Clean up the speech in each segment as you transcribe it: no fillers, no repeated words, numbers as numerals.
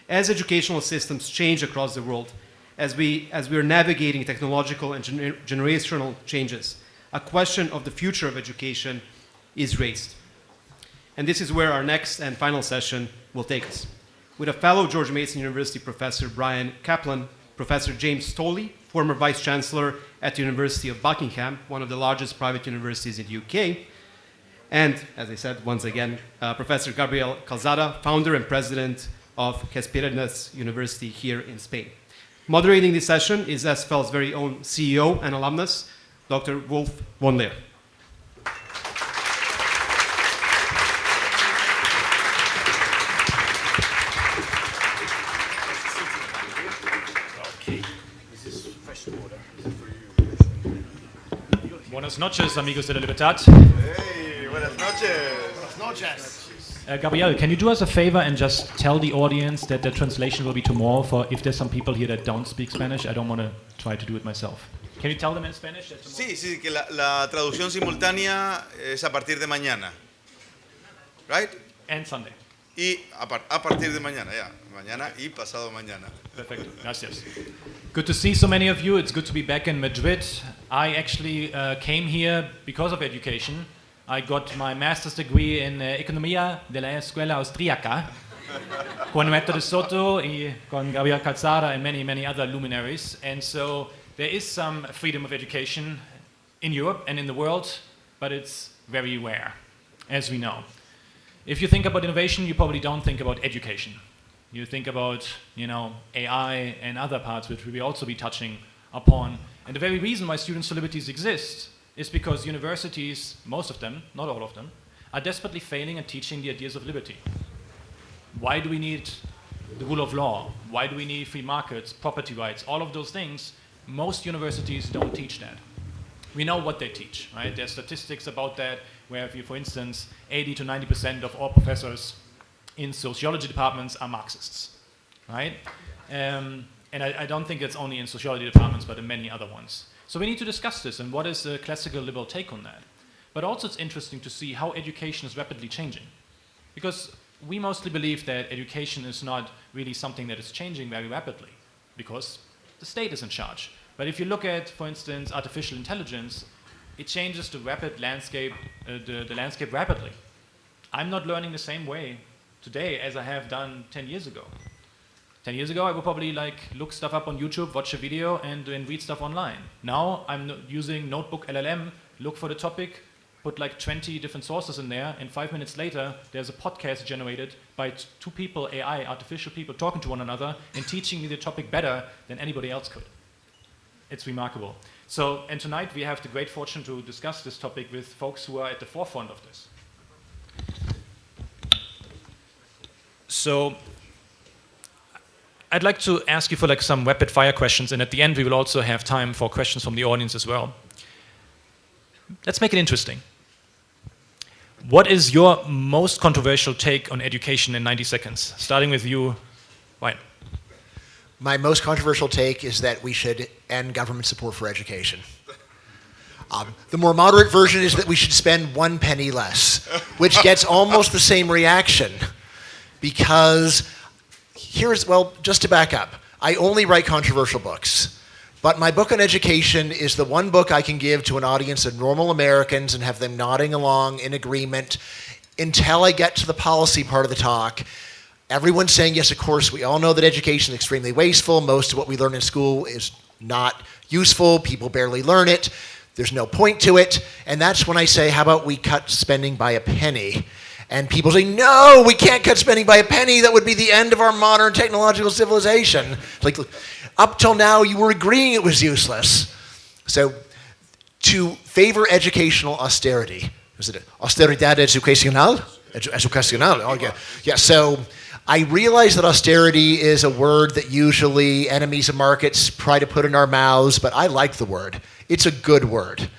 As educational systems change across the world, as we are navigating technological and generational changes, a question of the future of education is raised. And this is where our next and final session will take us. With a fellow George Mason University professor, Bryan Caplan, Professor James Tooley, former Vice Chancellor at the University of Buckingham, one of the largest private universities in the UK, and, as I said, once again, Professor Gabriel Calzada, founder and president of Hespérides University here in Spain. Moderating this session is SFL's very own CEO and alumnus, Dr. Wolf von Laer. Buenas noches, amigos de la Libertad. Hey, buenas noches. Buenas noches. Gabriel, can you do us a favor and just tell the audience that the translation will be tomorrow for if there's some people here that don't speak Spanish? I don't want to try to do it myself. Can you tell them in Spanish? Sí, que la traducción simultánea es a partir de mañana. Right? And Sunday. Y a partir de mañana, ya. Mañana y pasado mañana. Perfect. Gracias. Good to see so many of you. It's good to be back in Madrid. I actually came here because of education. I got my master's degree in Economía de la Escuela Austríaca con Metro de Soto y con Gabriel Calzada and many, many other luminaries. And so there is some freedom of education in Europe and in the world, but it's very rare, as we know. If you think about innovation, you probably don't think about education. You think about, AI and other parts which we will also be touching upon. And the very reason why Students for Liberties exist is because universities, most of them, not all of them, are desperately failing at teaching the ideas of liberty. Why do we need the rule of law? Why do we need free markets, property rights, all of those things? Most universities don't teach that. We know what they teach, right? There's statistics about that, where if you, for instance, 80 to 90% of all professors in sociology departments are Marxists, right? And I don't think it's only in sociology departments, but in many other ones. So we need to discuss this, and what is the classical liberal take on that? But also it's interesting to see how education is rapidly changing. Because we mostly believe that education is not really something that is changing very rapidly, because the state is in charge. But if you look at, for instance, artificial intelligence, it changes the landscape rapidly. I'm not learning the same way today as I have done 10 years ago. 10 years ago, I would probably look stuff up on YouTube, watch a video, and read stuff online. Now, I'm using Notebook LLM, look for the topic, put 20 different sources in there, and 5 minutes later, there's a podcast generated by two people, AI, artificial people, talking to one another and teaching me the topic better than anybody else could. It's remarkable. So, and tonight we have the great fortune to discuss this topic with folks who are at the forefront of this. So, I'd like to ask you for some rapid fire questions, and at the end we will also have time for questions from the audience as well. Let's make it interesting. What is your most controversial take on education in 90 seconds? Starting with you, Ryan. My most controversial take is that we should end government support for education. The more moderate version is that we should spend 1 penny less, which gets almost the same reaction. Because just to back up, I only write controversial books. But my book on education is the one book I can give to an audience of normal Americans and have them nodding along in agreement until I get to the policy part of the talk. Everyone's saying, yes, of course, we all know that education is extremely wasteful. Most of what we learn in school is not useful. People barely learn it. There's no point to it. And that's when I say, how about we cut spending by a penny? And people say, no, we can't cut spending by a penny. That would be the end of our modern technological civilization. Up till now, you were agreeing it was useless. So to favor educational austerity, is it austeridad educacional? Educacional, oh yeah. Yeah, so I realize that austerity is a word that usually enemies of markets try to put in our mouths, but I like the word. It's a good word.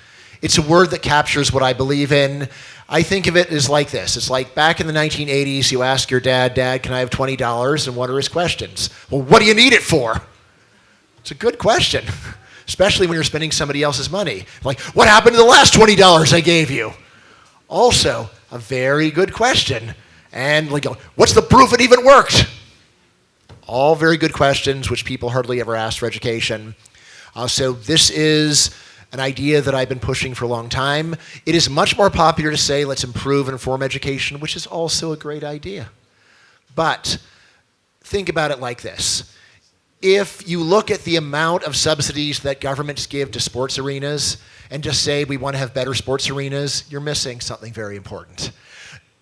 It's a word that captures what I believe in. I think of it as like this. It's like back in the 1980s, you ask your dad, Dad, can I have $20? And what are his questions? Well, what do you need it for? It's a good question, especially when you're spending somebody else's money. Like, what happened to the last $20 I gave you? Also, a very good question. And what's the proof it even worked? All very good questions, which people hardly ever ask for education. So this is an idea that I've been pushing for a long time. It is much more popular to say, let's improve and inform education, which is also a great idea. But think about it like this. If you look at the amount of subsidies that governments give to sports arenas and just say we want to have better sports arenas, you're missing something very important.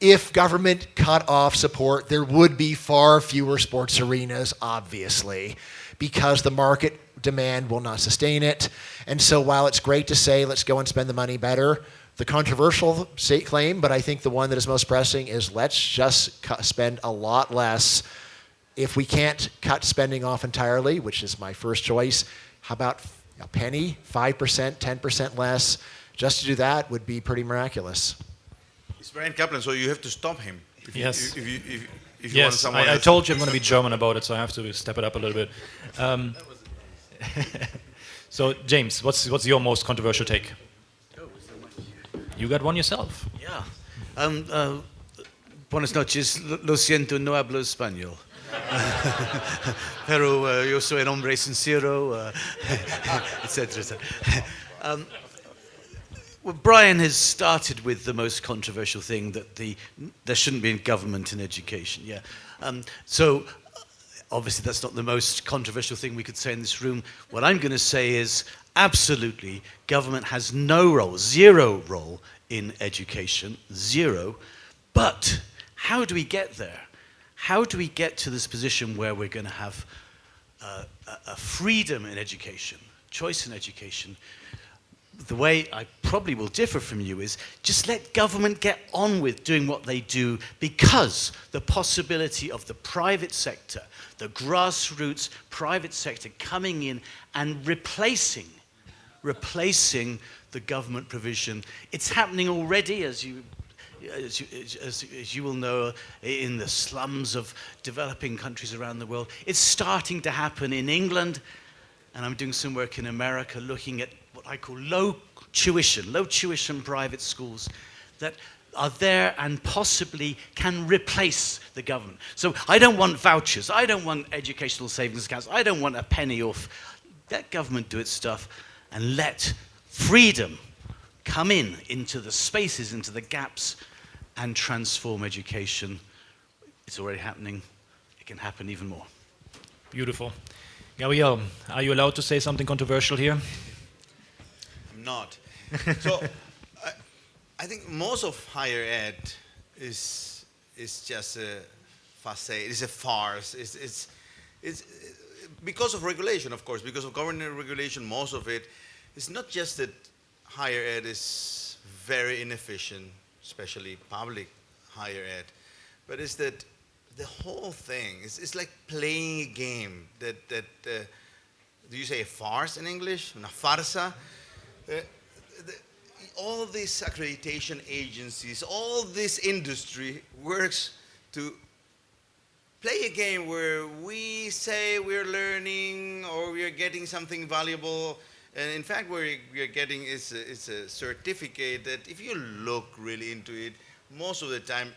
If government cut off support, there would be far fewer sports arenas, obviously, because the market demand will not sustain it. And so while it's great to say, let's go and spend the money better, the controversial claim, but I think the one that is most pressing, is let's just spend a lot less. If we can't cut spending off entirely, which is my first choice, how about a penny, 5%, 10% less? Just to do that would be pretty miraculous. It's Bryan Caplan, so you have to stop him. Yes. If you want Yes, someone I else. told you I'm going to be German about it, so I have to step it up a little bit. So, James, what's your most controversial take? You got one yourself. Yeah. Buenas noches. Lo siento, no hablo español. Pero yo soy un hombre sincero, etc. Well, Bryan has started with the most controversial thing, that there shouldn't be government in education. Yeah. So obviously that's not the most controversial thing we could say in this room. What I'm going to say is absolutely government has no role, zero role in education, zero. But how do we get there? How do we get to this position where we're going to have a freedom in education, choice in education? The way I probably will differ from you is just let government get on with doing what they do, because the possibility of the private sector, the grassroots private sector coming in and replacing the government provision, it's happening already, as you will know, in the slums of developing countries around the world. It's starting to happen in England, and I'm doing some work in America looking at what I call low tuition private schools that are there and possibly can replace the government. So I don't want vouchers, I don't want educational savings accounts, I don't want a penny off. Let government do its stuff and let freedom come into the spaces, into the gaps, and transform education. It's already happening. It can happen even more. Beautiful. Gabriel, are you allowed to say something controversial here? I'm not. So I think most of higher ed is just a facade. It's a farce. It's because of regulation, of course, because of government regulation. Most of it is not just that higher ed is very inefficient, especially public higher ed, but it's that the whole thing is like playing a game that do you say a farce in English? Una farsa? All these accreditation agencies, all this industry works to play a game where we say we're learning or we're getting something valuable, and in fact what we're getting is a certificate that if you look really into it, most of the time,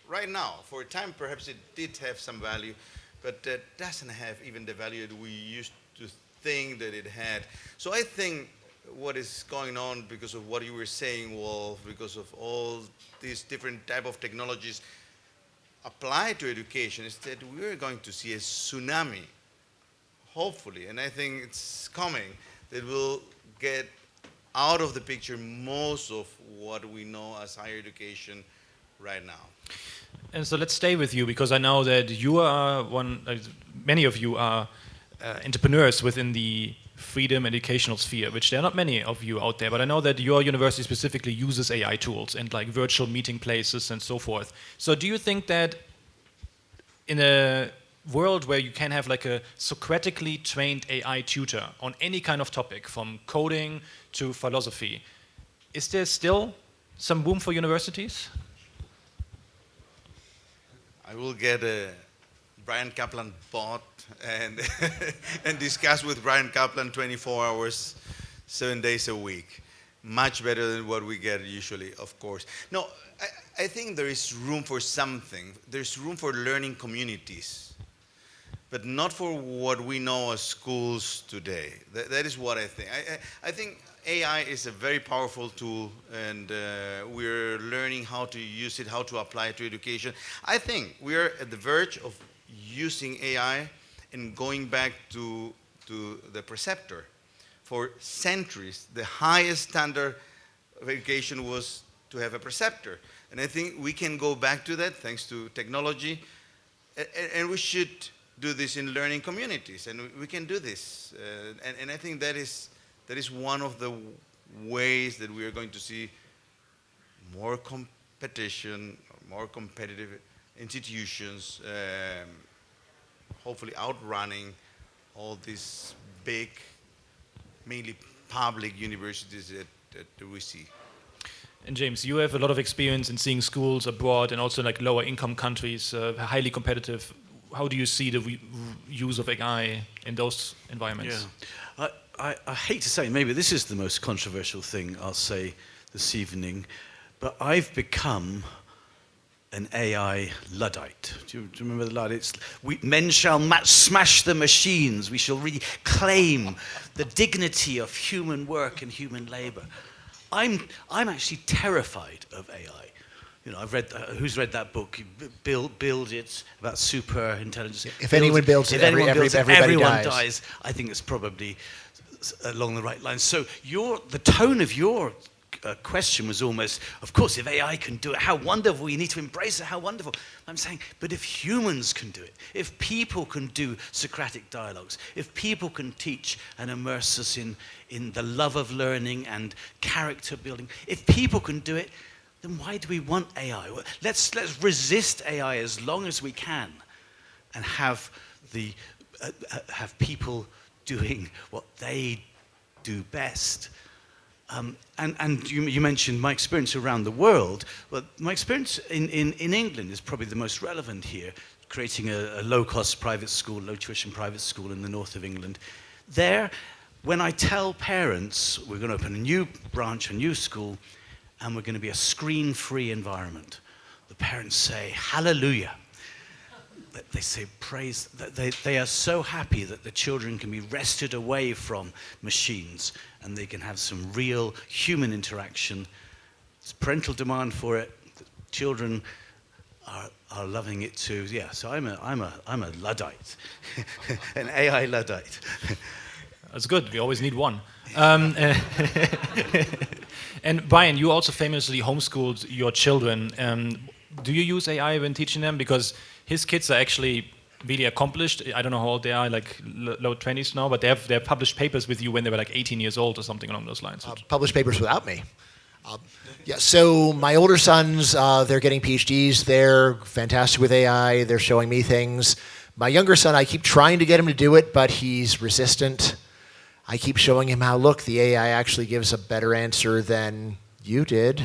right now, for a time perhaps it did have some value, but that doesn't have even the value that we used to think that it had. So I think what is going on, because of what you were saying, Wolf, because of all these different type of technologies applied to education, is that we're going to see a tsunami, hopefully, and I think it's coming, that will get out of the picture most of what we know as higher education right now. And so let's stay with you, because I know that you are many of you are entrepreneurs within the freedom educational sphere, which there are not many of you out there, but I know that your university specifically uses AI tools and like virtual meeting places and so forth. So do you think that in a world where you can have like a Socratically trained AI tutor on any kind of topic, from coding to philosophy, is there still some room for universities? I will get a Bryan Caplan bot and and discuss with Bryan Caplan 24 hours, 7 days a week. Much better than what we get usually, of course. No, I think there is room for something. There's room for learning communities. but not for what we know as schools today. That is what I think. I think AI is a very powerful tool, and we're learning how to use it, how to apply it to education. I think we're at the verge of using AI and going back to the preceptor. For centuries, the highest standard of education was to have a preceptor. And I think we can go back to that thanks to technology. And we should do this in learning communities. And we can do this. And I think that is one of the ways that we are going to see more competition, more competitive institutions, hopefully outrunning all these big, mainly public universities that we see. And James, you have a lot of experience in seeing schools abroad and also like lower income countries, highly competitive. How do you see the use of AI in those environments? Yeah. I hate to say, maybe this is the most controversial thing I'll say this evening, but I've become an AI Luddite. Do you remember the Luddite? Men shall smash the machines. We shall really claim the dignity of human work and human labor. I'm actually terrified of AI. You know, I've read. Who's read that book? Build it, about super intelligence. If anyone builds it, everyone dies. I think it's probably along the right lines. So the tone of your question was almost, of course, if AI can do it, how wonderful, we need to embrace it, how wonderful. I'm saying, but if humans can do it, if people can do Socratic dialogues, if people can teach and immerse us in the love of learning and character building, if people can do it, then why do we want AI? Let's resist AI as long as we can and have people doing what they do best. And you mentioned my experience around the world. Well, my experience in England is probably the most relevant here, creating a low-cost private school, low-tuition private school in the north of England. There, when I tell parents we're going to open a new branch, a new school, and we're going to be a screen-free environment, the parents say, hallelujah. They say praise. They are so happy that the children can be wrested away from machines and they can have some real human interaction. There's parental demand for it. The children are loving it too. Yeah. So I'm a Luddite, an AI Luddite. That's good. We always need one. And Bryan, you also famously homeschooled your children. Do you use AI when teaching them? Because his kids are actually really accomplished. I don't know how old they are, like low 20s now, but they have published papers with you when they were like 18 years old or something along those lines. Published papers without me. So my older sons, they're getting PhDs. They're fantastic with AI. They're showing me things. My younger son, I keep trying to get him to do it, but he's resistant. I keep showing him how, look, the AI actually gives a better answer than you did.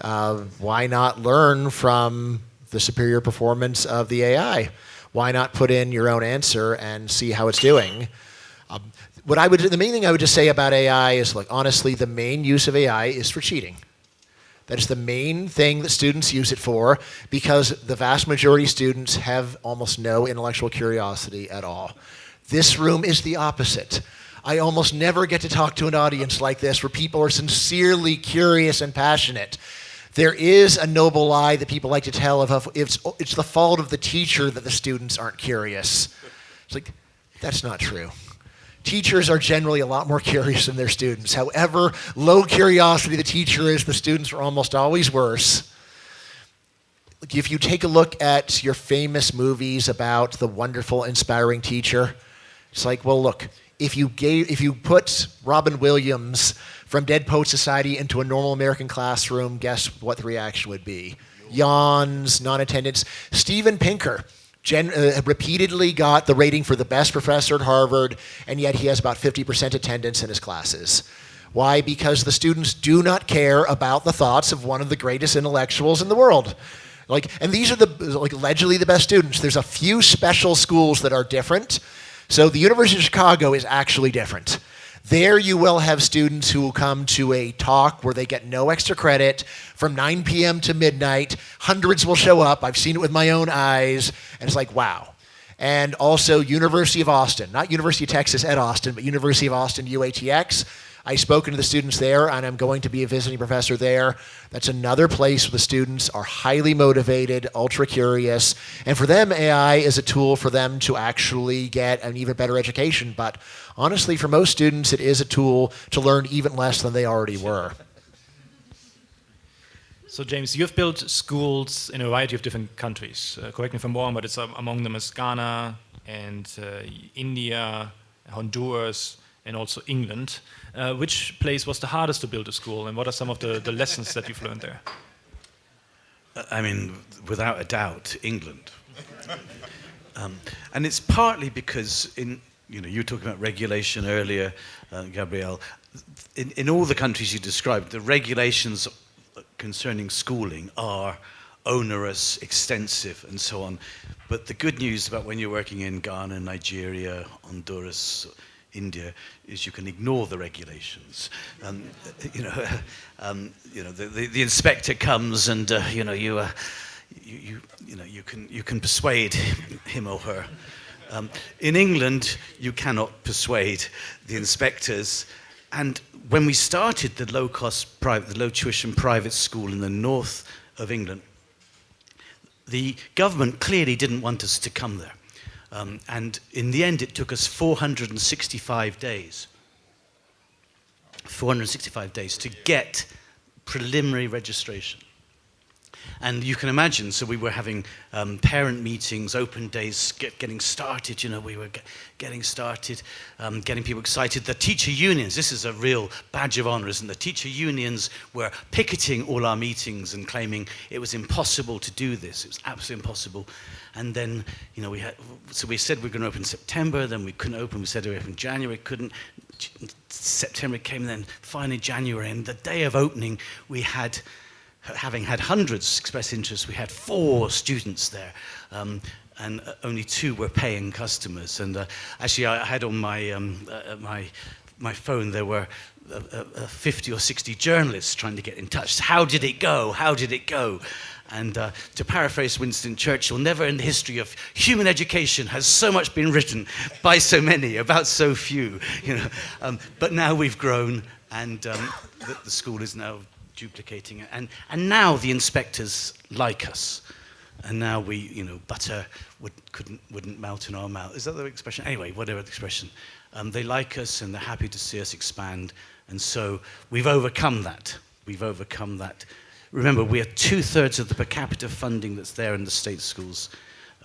Why not learn from the superior performance of the AI? Why not put in your own answer and see how it's doing? The main thing I would just say about AI is, like, honestly, the main use of AI is for cheating. That is the main thing that students use it for, because the vast majority of students have almost no intellectual curiosity at all. This room is the opposite. I almost never get to talk to an audience like this where people are sincerely curious and passionate. There is a noble lie that people like to tell of it's the fault of the teacher that the students aren't curious. It's like, that's not true. Teachers are generally a lot more curious than their students. However low curiosity the teacher is, the students are almost always worse. If you take a look at your famous movies about the wonderful, inspiring teacher, it's like, well, look, if you put Robin Williams from Dead Poets Society into a normal American classroom, guess what the reaction would be? Yawns, non-attendance. Steven Pinker repeatedly got the rating for the best professor at Harvard, and yet he has about 50% attendance in his classes. Why? Because the students do not care about the thoughts of one of the greatest intellectuals in the world. And these are allegedly the best students. There's a few special schools that are different. So the University of Chicago is actually different. There you will have students who will come to a talk where they get no extra credit from 9 p.m. to midnight. Hundreds will show up. I've seen it with my own eyes. And it's like, wow. and also University of Austin, not University of Texas at Austin, but University of Austin, UATX. I've spoken to the students there, and I'm going to be a visiting professor there. That's another place where the students are highly motivated, ultra curious, and for them, AI is a tool for them to actually get an even better education. But honestly, for most students, it is a tool to learn even less than they already were. So James, you've built schools in a variety of different countries. Correct me if I'm wrong, but it's among them is Ghana and India, Honduras, and also England. Which place was the hardest to build a school, and what are some of the lessons that you've learned there? I mean, without a doubt, England. And it's partly because you were talking about regulation earlier, Gabriel. In all the countries you described, the regulations concerning schooling are onerous, extensive, and so on. But the good news about when you're working in Ghana, Nigeria, Honduras, India, is you can ignore the regulations. The inspector comes, and you can persuade him or her. In England, you cannot persuade the inspectors. And when we started the low-cost private, the low-tuition private school in the north of England, the government clearly didn't want us to come there. And in the end, it took us 465 days. 465 days to get preliminary registration. And you can imagine, so we were having parent meetings, open days, getting started, we were getting started, getting people excited. The teacher unions, this is a real badge of honor, isn't it? The teacher unions were picketing all our meetings and claiming it was impossible to do this. It was absolutely impossible. And then, we said we were going to open in September, then we couldn't open, we said we would open in January, couldn't. September came, and then finally January, and the day of opening, we had, having had hundreds express interest, we had 4 students there, and only 2 were paying customers. And actually, I had on my phone, there were 50 or 60 journalists trying to get in touch. How did it go? How did it go? And to paraphrase Winston Churchill, never in the history of human education has so much been written by so many about so few. But now we've grown, and the school is now duplicating it. And now the inspectors like us. And now butter wouldn't melt in our mouth. Is that the expression? Anyway, whatever the expression. They like us, and they're happy to see us expand. And so we've overcome that. Remember, we are 2/3 of the per capita funding that's there in the state schools.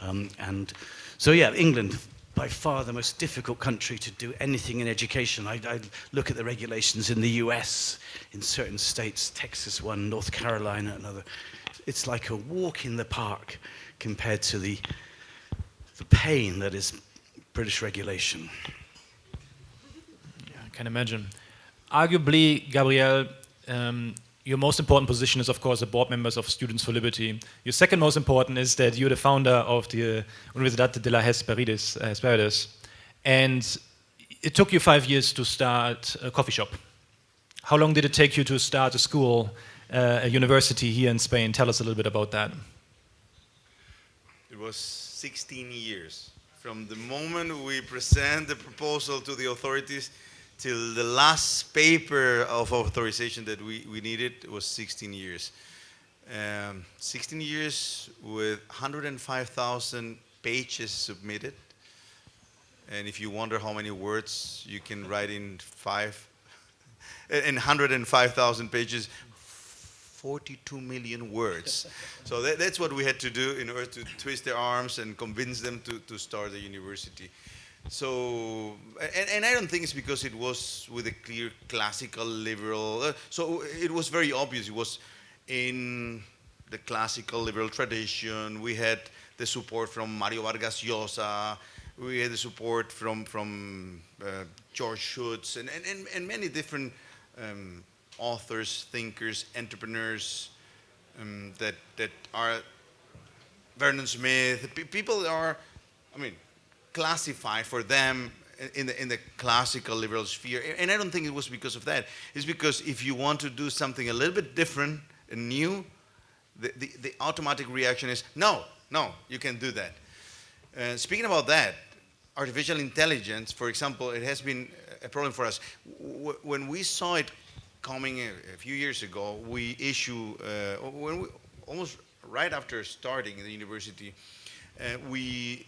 And so, England, by far the most difficult country to do anything in education. I look at the regulations in the US, in certain states, Texas one, North Carolina another. It's like a walk in the park compared to the pain that is British regulation. Yeah, I can imagine. Arguably, Gabriel, your most important position is, of course, a board member of Students for Liberty. Your second most important is that you're the founder of the Universidad de las Hespérides. And it took you 5 years to start a coffee shop. How long did it take you to start a school, a university here in Spain? Tell us a little bit about that. It was 16 years. From the moment we present the proposal to the authorities till the last paper of authorization that we needed, was 16 years. 16 years with 105,000 pages submitted. And if you wonder how many words you can write in 105,000 pages, 42 million words. So that's what we had to do in order to twist their arms and convince them to start the university. So, and I don't think it's because it was with a clear classical liberal, so it was very obvious. It was in the classical liberal tradition. We had the support from Mario Vargas Llosa. We had the support from George Schutz and many different authors, thinkers, entrepreneurs that are Vernon Smith. People are, classified for them in the classical liberal sphere. And I don't think it was because of that. It's because if you want to do something a little bit different and new, the automatic reaction is, no, you can't do that. Speaking about that, artificial intelligence, for example, it has been a problem for us. When we saw it coming a few years ago, we almost right after starting in the university, we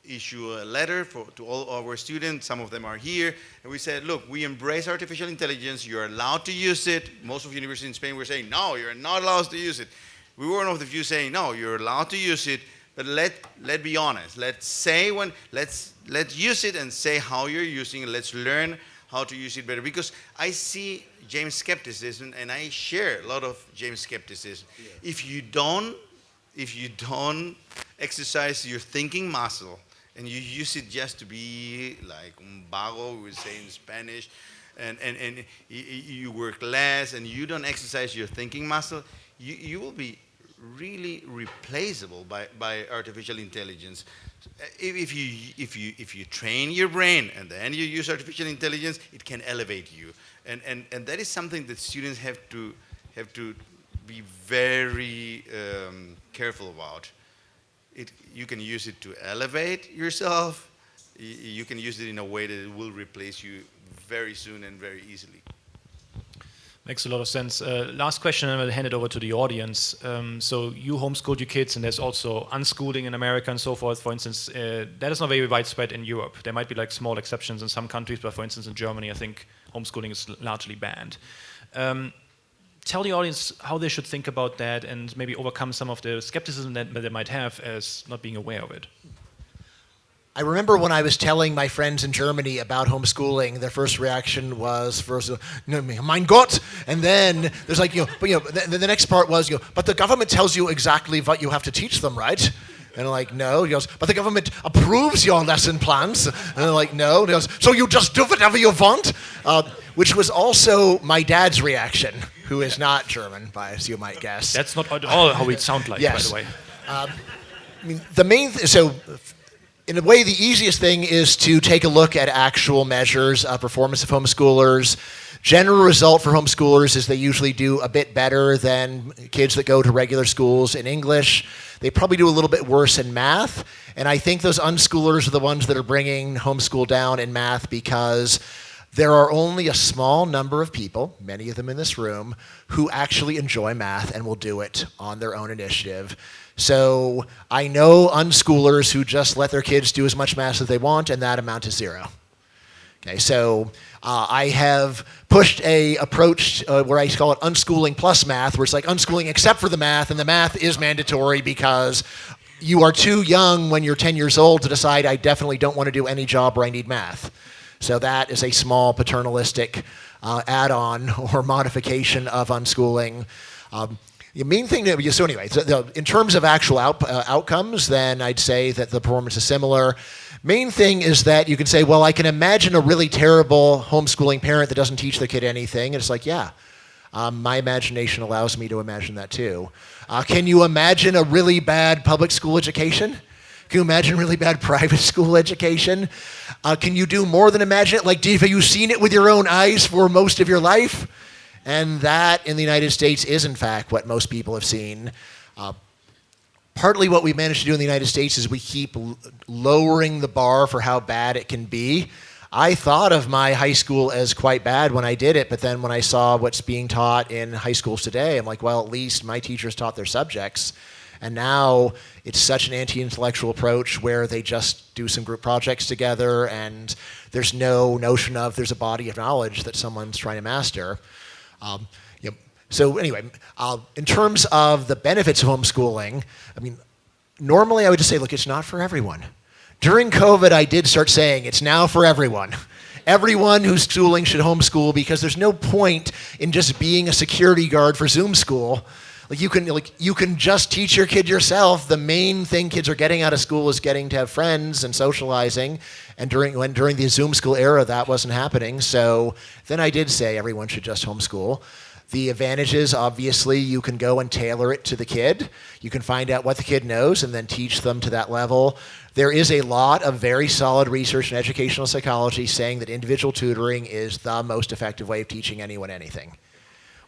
issue a letter to all our students. Some of them are here, and we said, look, we embrace artificial intelligence. You're allowed to use it. Most of universities in Spain were saying, no, you're not allowed to use it. We were one of the few saying, no, you're allowed to use it, but let's be honest. Let's use it and say how you're using it. Let's learn how to use it better. Because I see James' skepticism, and I share a lot of James' skepticism. Yeah. If you don't exercise your thinking muscle, and you use it just to be like un vago, we would say in Spanish, and you work less, and you don't exercise your thinking muscle, you will be really replaceable by artificial intelligence. If you train your brain and then you use artificial intelligence, it can elevate you, and that is something that students have to be very careful about. You can use it to elevate yourself. You can use it in a way that it will replace you very soon and very easily. Makes a lot of sense. Last question, and I'll hand it over to the audience. So you homeschooled your kids, and there's also unschooling in America and so forth. For instance, that is not very widespread in Europe. There might be like small exceptions in some countries, but for instance in Germany, I think homeschooling is largely banned. Tell the audience how they should think about that and maybe overcome some of the skepticism that they might have as not being aware of it. I remember when I was telling my friends in Germany about homeschooling, their first reaction was first, mein Gott, and then there's like, the next part was, but the government tells you exactly what you have to teach them, right? And I'm like, no. He goes, but the government approves your lesson plans. And I'm like, no. And he goes, so you just do whatever you want? Which was also my dad's reaction, who is not German, as you might guess. That's not at all how it sounds like, yes. By the way. So in a way, the easiest thing is to take a look at actual measures of performance of homeschoolers. General result for homeschoolers is they usually do a bit better than kids that go to regular schools in English. They probably do a little bit worse in math. And I think those unschoolers are the ones that are bringing homeschool down in math because there are only a small number of people, many of them in this room, who actually enjoy math and will do it on their own initiative. So I know unschoolers who just let their kids do as much math as they want, and that amount is zero. Okay, so I have pushed a approach where I call it unschooling plus math, where it's like unschooling except for the math, and the math is mandatory because you are too young when you're 10 years old to decide I definitely don't want to do any job where I need math. So that is a small paternalistic add-on or modification of unschooling. The main thing that so anyway, in terms of actual outcomes, then I'd say that the performance is similar. Main thing is that you can say, well, I can imagine a really terrible homeschooling parent that doesn't teach their kid anything. And it's like, yeah, my imagination allows me to imagine that too. Can you imagine a really bad public school education? Can you imagine really bad private school education? Can you do more than imagine it? Like, have you seen it with your own eyes for most of your life? And that, in the United States, is, in fact, what most people have seen. Partly what we've managed to do in the United States is we keep lowering the bar for how bad it can be. I thought of my high school as quite bad when I did it, but then when I saw what's being taught in high schools today, I'm like, well, at least my teachers taught their subjects. And now it's such an anti-intellectual approach where they just do some group projects together and there's no notion of there's a body of knowledge that someone's trying to master. So anyway, in terms of the benefits of homeschooling, I mean, normally I would just say, look, it's not for everyone. During COVID, I did start saying it's now for everyone. Everyone who's schooling should homeschool because there's no point in just being a security guard for Zoom school. You can just teach your kid yourself. The main thing kids are getting out of school is getting to have friends and socializing. And during the Zoom school era, that wasn't happening. So then I did say everyone should just homeschool. The advantages, obviously, you can go and tailor it to the kid. You can find out what the kid knows and then teach them to that level. There is a lot of very solid research in educational psychology saying that individual tutoring is the most effective way of teaching anyone anything.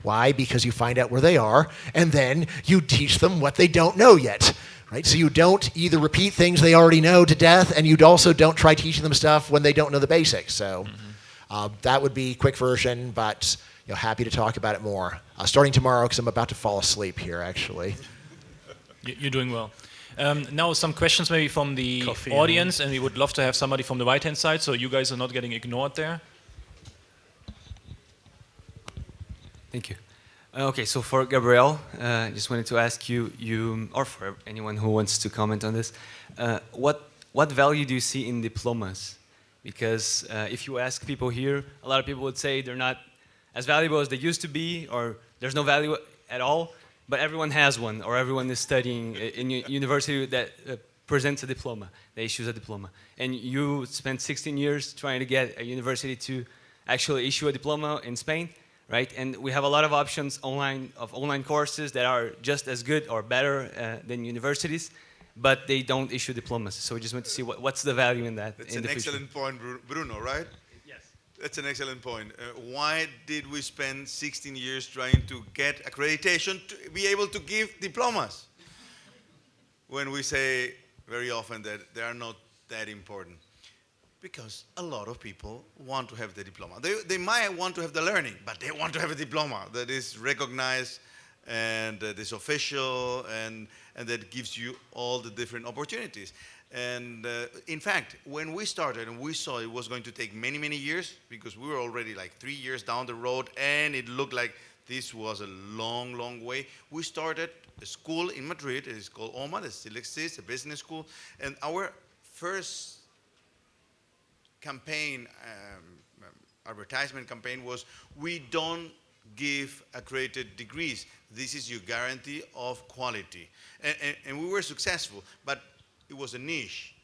Why? Because you find out where they are, and then you teach them what they don't know yet. right? So you don't either repeat things they already know to death, and you also don't try teaching them stuff when they don't know the basics. So that would be quick version, but happy to talk about it more. Starting tomorrow, because I'm about to fall asleep here, actually. You're doing well. Now some questions maybe from the Coffee, audience, and we would love to have somebody from the right-hand side, so you guys are not getting ignored there. Thank you. Okay, so for Gabriel, I just wanted to ask you, or for anyone who wants to comment on this, what value do you see in diplomas? Because if you ask people here, a lot of people would say they're not as valuable as they used to be, or there's no value at all, but everyone has one, or everyone is studying in a university that presents a diploma, that issues a diploma. And you spent 16 years trying to get a university to actually issue a diploma in Spain, right? And we have a lot of options online courses that are just as good or better than universities, but they don't issue diplomas. So we just want to see what's the value in that. That's an excellent point, Bruno, right? Yes. That's an excellent point. Why did we spend 16 years trying to get accreditation to be able to give diplomas? When we say very often that they are not that important. Because a lot of people want to have the diploma. They might want to have the learning, but they want to have a diploma that is recognized and that is official and that gives you all the different opportunities. And in fact, when we started and we saw it was going to take many, many years, because we were already like 3 years down the road and it looked like this was a long, long way, we started a school in Madrid. It is called OMA, that still exists, a business school. And our first campaign, advertisement campaign was, we don't give accredited degrees. This is your guarantee of quality. And we were successful, but it was a niche.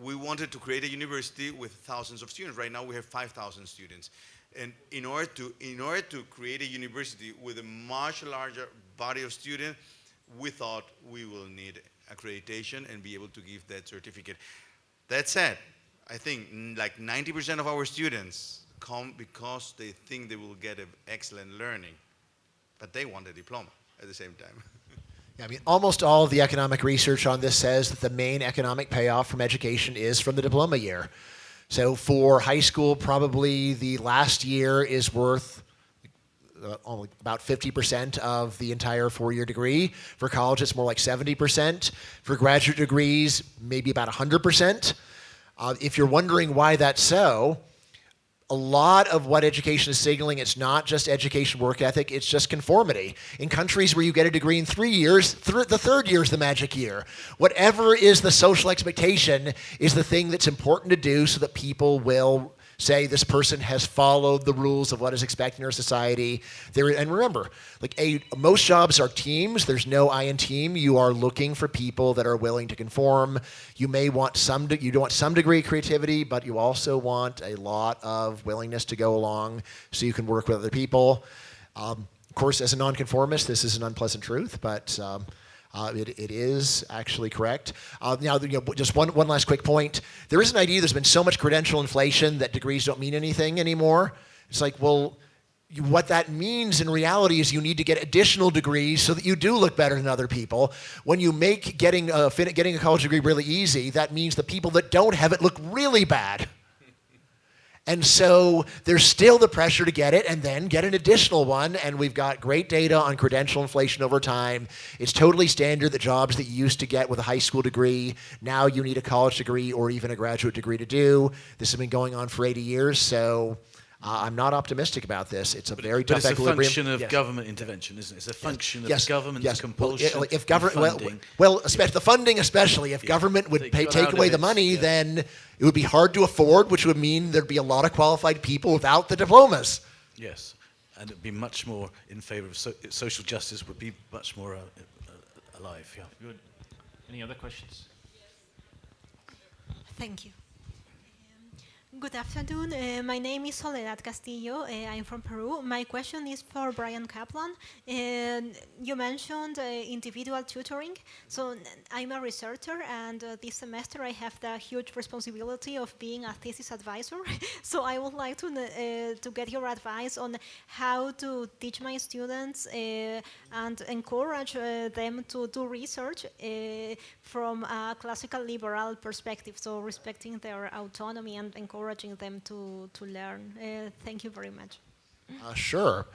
We wanted to create a university with thousands of students. Right now we have 5,000 students. And in order to create a university with a much larger body of students, we thought we will need accreditation and be able to give that certificate. That said, I think like 90% of our students come because they think they will get excellent learning, but they want a diploma at the same time. Yeah, I mean, almost all of the economic research on this says that the main economic payoff from education is from the diploma year. So for high school, probably the last year is worth only about 50% of the entire four-year degree. For college, it's more like 70%. For graduate degrees, maybe about 100%. If you're wondering why that's so, a lot of what education is signaling, it's not just education work ethic, it's just conformity. In countries where you get a degree in 3 years, the third year is the magic year. Whatever is the social expectation is the thing that's important to do so that people will say this person has followed the rules of what is expected in our society. And remember, most jobs are teams. There's no I in team. You are looking for people that are willing to conform. You may want you want some degree of creativity, but you also want a lot of willingness to go along so you can work with other people. Of course, as a nonconformist, this is an unpleasant truth, but it is actually correct. Now, just one last quick point. There is an idea there's been so much credential inflation that degrees don't mean anything anymore. It's like, well, what that means in reality is you need to get additional degrees so that you do look better than other people. When you make getting a college degree really easy, that means the people that don't have it look really bad. And so there's still the pressure to get it and then get an additional one, and we've got great data on credential inflation over time. It's totally standard that jobs that you used to get with a high school degree, now you need a college degree or even a graduate degree to do. This has been going on for 80 years, so I'm not optimistic about this. It's a very tough equilibrium. It's a function of government intervention, isn't it? It's a function of government's compulsion. If government, especially the funding, if government would take away the money, then it would be hard to afford, which would mean there'd be a lot of qualified people without the diplomas. Yes, and it'd be much more in favor of social justice. Would be much more alive. Yeah. Good. Any other questions? Thank you. Good afternoon. My name is Soledad Castillo. I'm from Peru. My question is for Bryan Caplan. You mentioned individual tutoring. So I'm a researcher, and this semester I have the huge responsibility of being a thesis advisor. So I would like to get your advice on how to teach my students and encourage them to do research from a classical liberal perspective. So respecting their autonomy and encouraging them to learn. Thank you very much. Sure.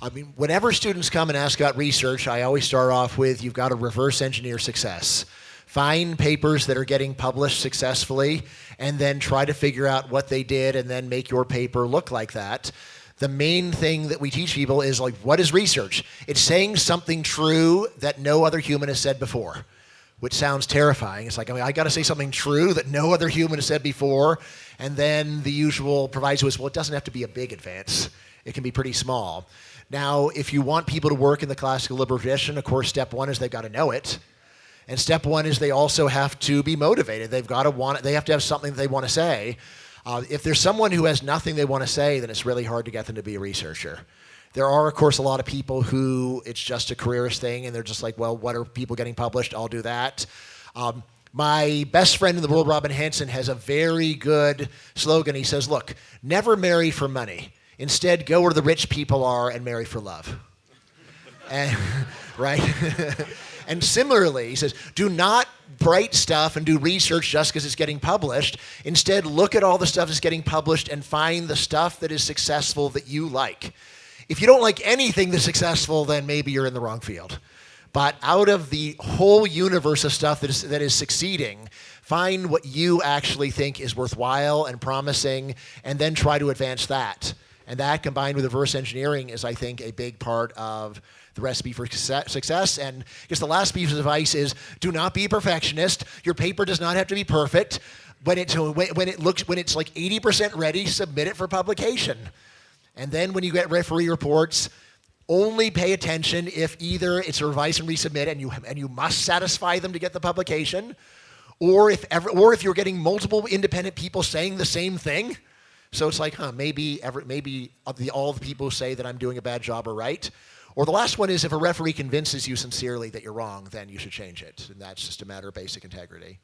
I mean, whenever students come and ask about research, I always start off with, you've got to reverse engineer success. Find papers that are getting published successfully, and then try to figure out what they did, and then make your paper look like that. The main thing that we teach people is, like, what is research? It's saying something true that no other human has said before, which sounds terrifying. It's like, I got to say something true that no other human has said before, and then the usual proviso is, well, it doesn't have to be a big advance. It can be pretty small. Now, if you want people to work in the classical liberal tradition, of course, step one is they've got to know it. And step one is they also have to be motivated. They've got to want it. They have to have something that they want to say. If there's someone who has nothing they want to say, then it's really hard to get them to be a researcher. There are, of course, a lot of people who it's just a careerist thing, and they're just like, well, what are people getting published? I'll do that. My best friend in the world, Robin Hanson, has a very good slogan. He says, look, never marry for money. Instead, go where the rich people are and marry for love. And, right? And similarly, he says, do not write stuff and do research just because it's getting published. Instead, look at all the stuff that's getting published and find the stuff that is successful that you like. If you don't like anything that's successful, then maybe you're in the wrong field. But out of the whole universe of stuff that is succeeding, find what you actually think is worthwhile and promising, and then try to advance that. And that, combined with reverse engineering, is, I think, a big part of the recipe for success. And I guess the last piece of advice is, do not be a perfectionist. Your paper does not have to be perfect. When it's like 80% ready, submit it for publication. And then when you get referee reports, only pay attention if either it's a revise and resubmit, and you must satisfy them to get the publication, or if you're getting multiple independent people saying the same thing. So it's like, maybe all the people who say that I'm doing a bad job are right. Or the last one is, if a referee convinces you sincerely that you're wrong, then you should change it. And that's just a matter of basic integrity.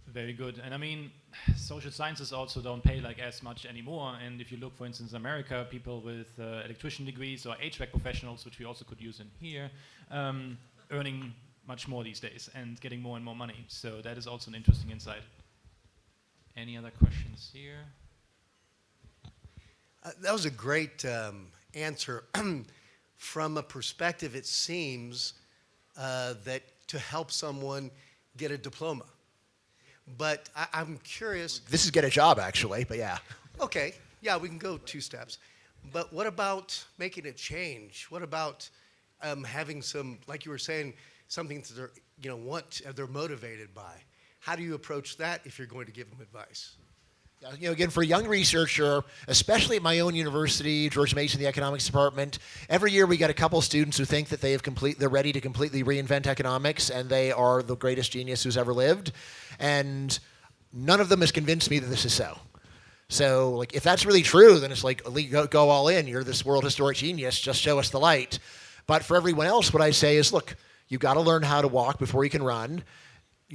Very good. And I mean, social sciences also don't pay like as much anymore. And if you look, for instance, in America, people with electrician degrees or HVAC professionals, which we also could use in here, earning much more these days and getting more and more money. So that is also an interesting insight. Any other questions here? That was a great answer. From a perspective, it seems that to help someone get a diploma. But I'm curious. This is get a job, actually, but yeah. Okay, yeah, we can go 2 steps. But what about making a change? What about having some, like you were saying, something that they're motivated by? How do you approach that if you're going to give them advice? Again, for a young researcher, especially at my own university, George Mason, the economics department, every year we get a couple students who think that they're ready to completely reinvent economics, and they are the greatest genius who's ever lived. And none of them has convinced me that this is so. So, like, if that's really true, then it's like, go all in. You're this world historic genius. Just show us the light. But for everyone else, what I say is, look, you've got to learn how to walk before you can run.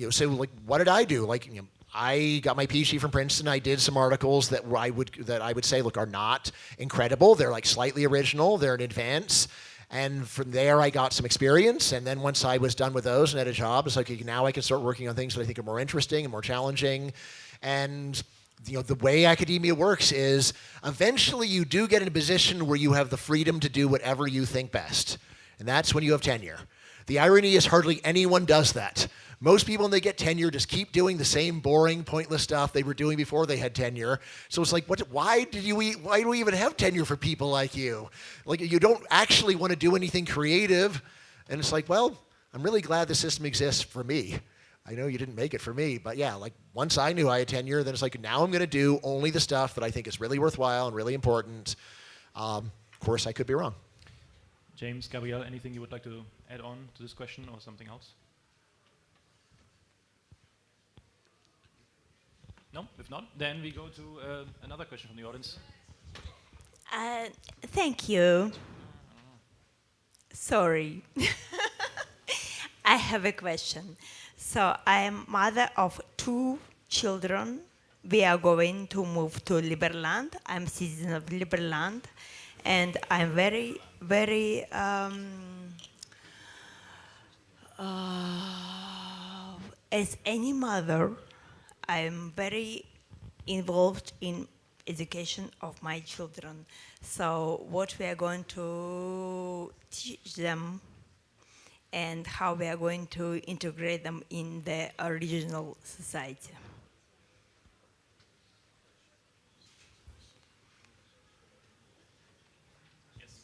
So, like, what did I do? Like, I got my PhD from Princeton. I did some articles that I would say, look, are not incredible. They're like slightly original. They're an advance. And from there, I got some experience. And then once I was done with those and had a job, it's like, okay, now I can start working on things that I think are more interesting and more challenging. And the way academia works is eventually you do get in a position where you have the freedom to do whatever you think best. And that's when you have tenure. The irony is hardly anyone does that. Most people, when they get tenure, just keep doing the same boring, pointless stuff they were doing before they had tenure. So it's like, why do we even have tenure for people like you? Like, you don't actually want to do anything creative. And it's like, well, I'm really glad the system exists for me. I know you didn't make it for me, but yeah, like, once I knew I had tenure, then it's like, now I'm going to do only the stuff that I think is really worthwhile and really important. Of course, I could be wrong. James, Gabriel, anything you would like to add on to this question or something else? No? If not, then we go to another question from the audience. Thank you. Sorry. I have a question. So I am mother of 2 children. We are going to move to Liberland. I'm citizen of Liberland. And I'm very, very, as any mother, I'm very involved in education of my children. So what we are going to teach them and how we are going to integrate them in the original society.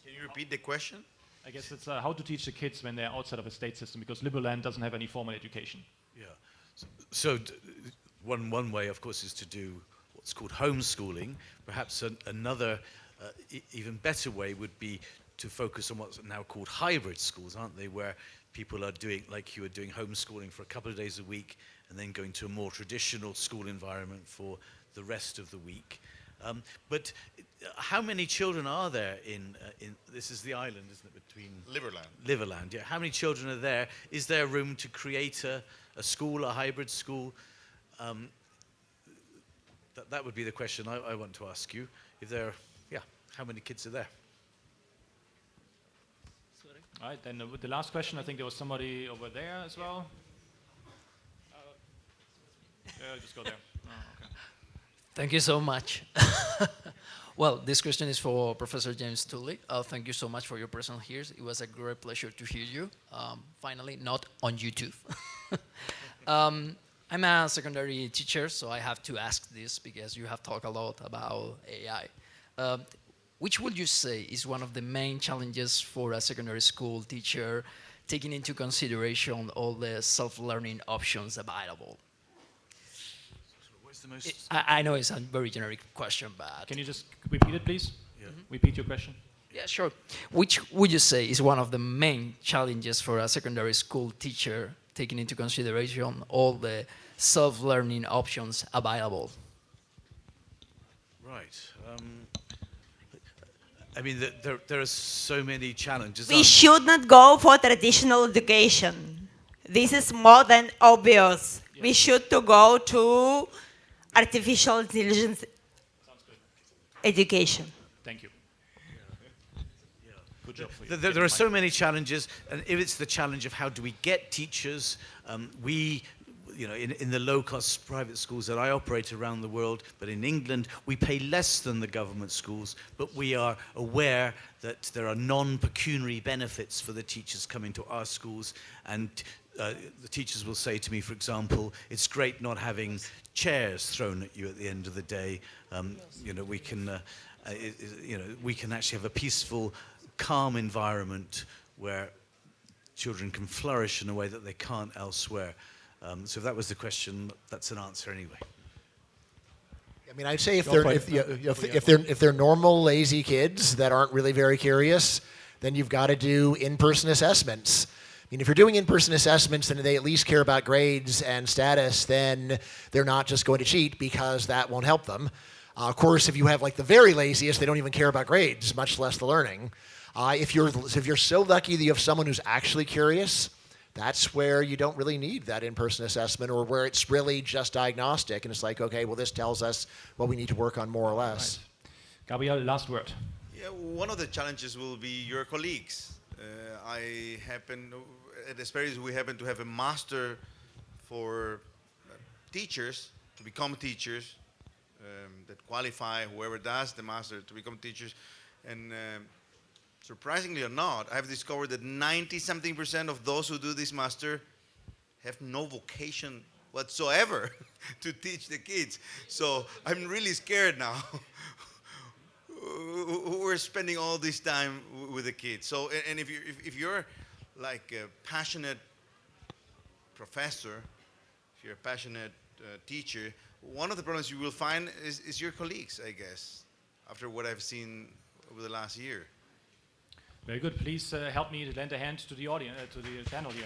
Can you repeat the question? I guess it's how to teach the kids when they're outside of a state system, because Liberland doesn't have any formal education. Yeah. One way, of course, is to do what's called homeschooling. Perhaps another, even better way would be to focus on what's now called hybrid schools, aren't they? Where people are doing, like you are doing, homeschooling for a couple of days a week and then going to a more traditional school environment for the rest of the week. But how many children are there in this is the island, isn't it, between Liverland, yeah. How many children are there? Is there room to create a school, a hybrid school? That would be the question I want to ask you. If there, yeah, how many kids are there? All right, then with the last question, I think there was somebody over there as well. Just go there. Oh, okay. Thank you so much. Well, this question is for Professor James Tooley. Thank you so much for your presence here. It was a great pleasure to hear you. Finally, not on YouTube. I'm a secondary teacher, so I have to ask this because you have talked a lot about AI. Which would you say is one of the main challenges for a secondary school teacher, taking into consideration all the self-learning options available? What's the most? I know it's a very generic question, but... Can you just repeat it, please? Yeah. Repeat your question. Yeah, sure. Which would you say is one of the main challenges for a secondary school teacher, taking into consideration all the self-learning options available? Right. I mean, there are so many challenges. We should not go for traditional education. This is more than obvious. Yeah. We should to go to artificial intelligence education. Thank you. Yeah. Good job for you. There are so many challenges, and if it's the challenge of how do we get teachers, we, you know, in the low-cost private schools that I operate around the world, but in England, we pay less than the government schools, but we are aware that there are non-pecuniary benefits for the teachers coming to our schools, and the teachers will say to me, for example, it's great not having chairs thrown at you at the end of the day. You know, we can, you know, we can actually have a peaceful, calm environment where children can flourish in a way that they can't elsewhere. So if that was the question, that's an answer anyway. I mean, I'd say if they're normal, lazy kids that aren't really very curious, then you've got to do in-person assessments. I mean, if you're doing in-person assessments and they at least care about grades and status, then they're not just going to cheat because that won't help them. Of course, if you have like the very laziest, they don't even care about grades, much less the learning. If you're so lucky that you have someone who's actually curious, that's where you don't really need that in-person assessment, or where it's really just diagnostic and it's like, okay, well, this tells us what we need to work on more or less. Right. Gabriel, last word. Yeah, one of the challenges will be your colleagues. At Hespérides, we happen to have a master for teachers to become teachers that qualify, whoever does the master to become teachers. And surprisingly or not, I've discovered that 90-something% of those who do this master have no vocation whatsoever to teach the kids. So I'm really scared now. We're spending all this time with the kids. So, and if you're like a passionate professor, if you're a passionate teacher, one of the problems you will find is your colleagues, I guess, after what I've seen over the last year. Very good. Please help me to lend a hand to the audience, to the panel here.